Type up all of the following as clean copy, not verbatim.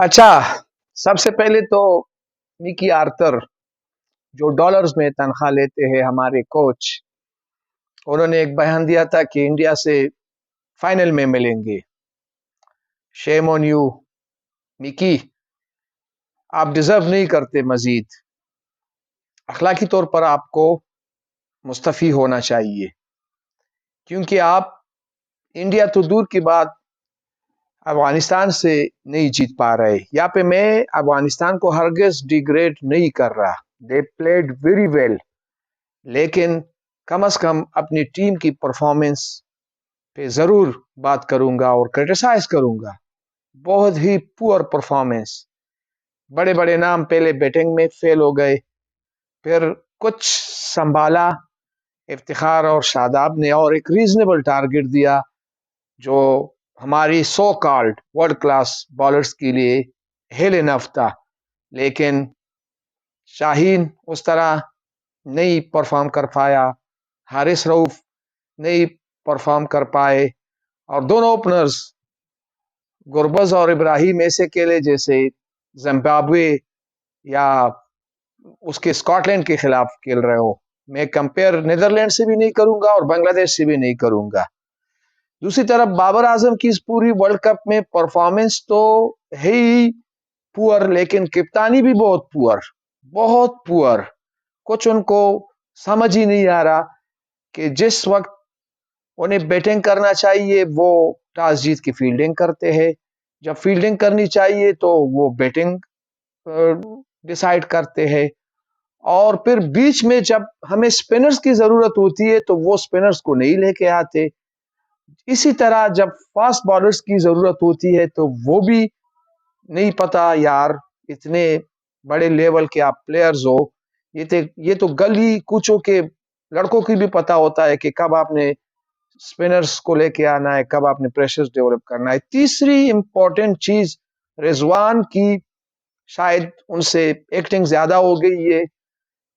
अच्छा, सबसे पहले तो मिकी आर्थर जो डॉलर्स में तनख्वाह लेते हैं हमारे कोच, उन्होंने एक बयान दिया था कि इंडिया से फाइनल में मिलेंगे। शेम ऑन यू मिकी, आप डिजर्व नहीं करते मजीद। अखलाकी तौर पर आपको मुस्तफ़ी होना चाहिए, क्योंकि आप इंडिया तो दूर की बात अफगानिस्तान से नहीं जीत पा रहे। यहाँ पे मैं अफगानिस्तान को हरगिज डिग्रेड नहीं कर रहा, दे प्लेड वेरी वेल, लेकिन कम से कम अपनी टीम की परफॉर्मेंस पे ज़रूर बात करूंगा और क्रिटिसाइज करूंगा। बहुत ही पुअर परफॉर्मेंस। बड़े बड़े नाम पहले बैटिंग में फेल हो गए, फिर कुछ संभाला इफ्तिखार और शादाब ने और एक रीजनेबल टारगेट दिया जो हमारी so called world class bowlers के लिए हेल इनफ था। लेकिन शाहीन उस तरह नहीं परफॉर्म कर पाया, हारिस रऊफ नहीं परफॉर्म कर पाए, और दोनों ओपनर्स गुरबज और इब्राहिम ऐसे खेले जैसे जिम्बाब्वे या उसके स्कॉटलैंड के खिलाफ खेल रहे हो। मैं कंपेयर नीदरलैंड से भी नहीं करूंगा और बांग्लादेश से भी नहीं करूंगा। दूसरी तरफ बाबर आजम की इस पूरी वर्ल्ड कप में परफॉर्मेंस तो है ही पुअर, लेकिन कप्तानी भी बहुत पुअर, बहुत पुअर। कुछ उनको समझ ही नहीं आ रहा कि जिस वक्त उन्हें बैटिंग करना चाहिए वो टॉस जीत की फील्डिंग करते हैं, जब फील्डिंग करनी चाहिए तो वो बैटिंग डिसाइड करते हैं, और फिर बीच में जब हमें स्पिनर्स की जरूरत होती है तो वो स्पिनर्स को नहीं लेके आते। इसी तरह जब फास्ट बॉलर्स की जरूरत होती है तो वो भी नहीं पता यार, इतने बड़े लेवल के आप प्लेयर्स हो, ये तो गली कूचों के लड़कों की भी पता होता है कि कब आपने स्पिनर्स को लेके आना है, कब आपने प्रेशर्स डेवलप करना है। तीसरी इंपॉर्टेंट चीज, रिजवान की शायद उनसे एक्टिंग ज्यादा हो गई है,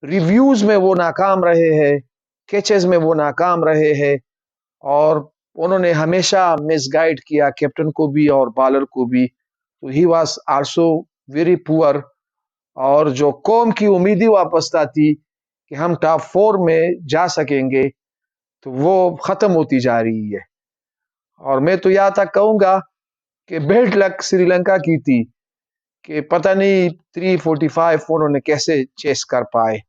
रिव्यूज में वो नाकाम रहे हैं, कैचेस में वो नाकाम रहे हैं, और उन्होंने हमेशा मिसगाइड किया कैप्टन को भी और बॉलर को भी। तो he was also very poor, और जो कौम की उम्मीदें वापसता थी कि हम टॉप फोर में जा सकेंगे, तो वो खत्म होती जा रही है। और मैं तो यहाँ तक कहूंगा कि बेड लक श्रीलंका की थी कि पता नहीं 345 उन्होंने कैसे चेस कर पाए।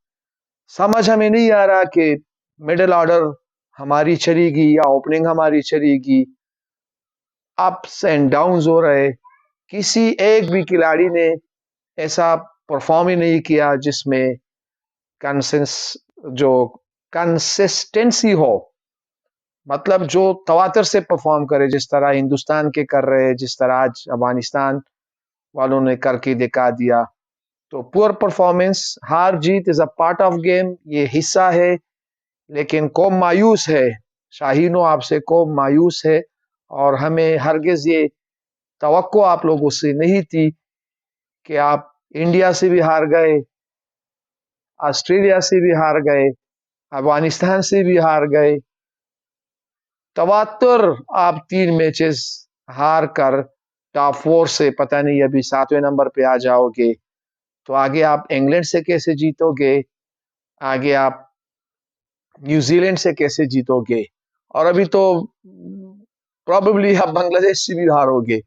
समझ हमें नहीं आ रहा कि मिडिल ऑर्डर हमारी चलेगी या ओपनिंग हमारी चलेगी। अप्स एंड डाउन्स हो रहे, किसी एक भी खिलाड़ी ने ऐसा परफॉर्म ही नहीं किया जिसमें कंसेंस जो कंसिस्टेंसी हो, मतलब जो तवातर से परफॉर्म करे, जिस तरह हिंदुस्तान के कर रहे हैं, जिस तरह आज अफगानिस्तान वालों ने करके दिखा दिया। तो पुअर परफॉर्मेंस, हार जीत is a part of game, ये हिस्सा है, लेकिन कौम मायूस है। शाहीनो आपसे कौम मायूस है, और हमें हरगिज ये तवक्को आप लोगों से नहीं थी कि आप इंडिया से भी हार गए, ऑस्ट्रेलिया से भी हार गए, अफगानिस्तान से भी हार गए। तवातुर आप 3 मैचेस हार कर टॉप फोर से पता नहीं अभी 7वें नंबर पे आ जाओगे, तो आगे आप इंग्लैंड से कैसे जीतोगे, आगे आप न्यूजीलैंड से कैसे जीतोगे, और अभी तो प्रॉबेबली आप बांग्लादेश से भी हारोगे।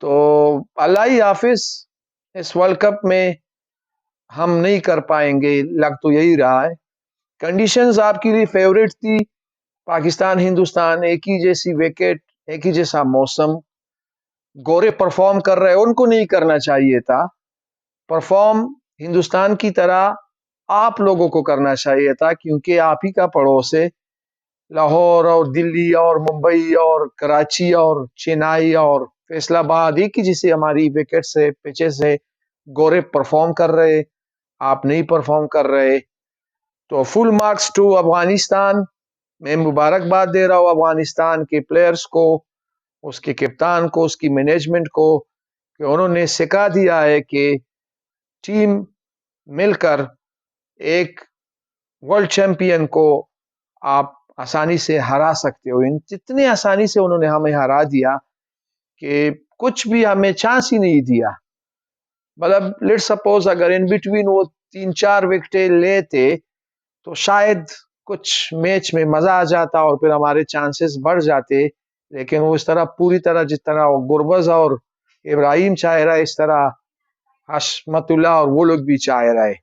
तो अल्लाह ही हाफिज, इस वर्ल्ड कप में हम नहीं कर पाएंगे, लग तो यही रहा है। कंडीशंस आपके लिए फेवरेट थी, पाकिस्तान हिंदुस्तान एक ही जैसी विकेट, एक ही जैसा मौसम, गोरे परफॉर्म कर रहे हैं, उनको नहीं करना चाहिए था परफॉर्म हिंदुस्तान की तरह, आप लोगों को करना चाहिए था, क्योंकि आप ही का पड़ोस है। लाहौर और दिल्ली और मुंबई और कराची और चेन्नई और फैसलाबाद एक ही जैसे हमारी विकेट से पिचेस है, गोरे परफॉर्म कर रहे, आप नहीं परफॉर्म कर रहे। तो फुल मार्क्स टू अफगानिस्तान। मैं मुबारकबाद दे रहा हूँ अफगानिस्तान के प्लेयर्स को, उसके कप्तान को, उसकी मैनेजमेंट को, कि उन्होंने सिखा दिया है कि टीम मिलकर एक वर्ल्ड चैंपियन को आप आसानी से हरा सकते हो। इन जितने आसानी से उन्होंने हमें हरा दिया कि कुछ भी हमें चांस ही नहीं दिया। मतलब लेट सपोज अगर इन बिटवीन वो 3-4 विकेटें लेते तो शायद कुछ मैच में मजा आ जाता और फिर हमारे चांसेस बढ़ जाते। लेकिन वो इस तरह पूरी तरह जिस तरह वो गुरबज और इब्राहिम चाह रहा है, इस तरह हशमतुल्लाह और वो लोग भी चाह रहा है,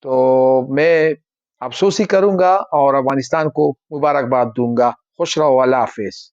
तो मैं अफसोस ही करूंगा और अफगानिस्तान को मुबारकबाद दूंगा। खुश रहो, अल्लाह हाफिज।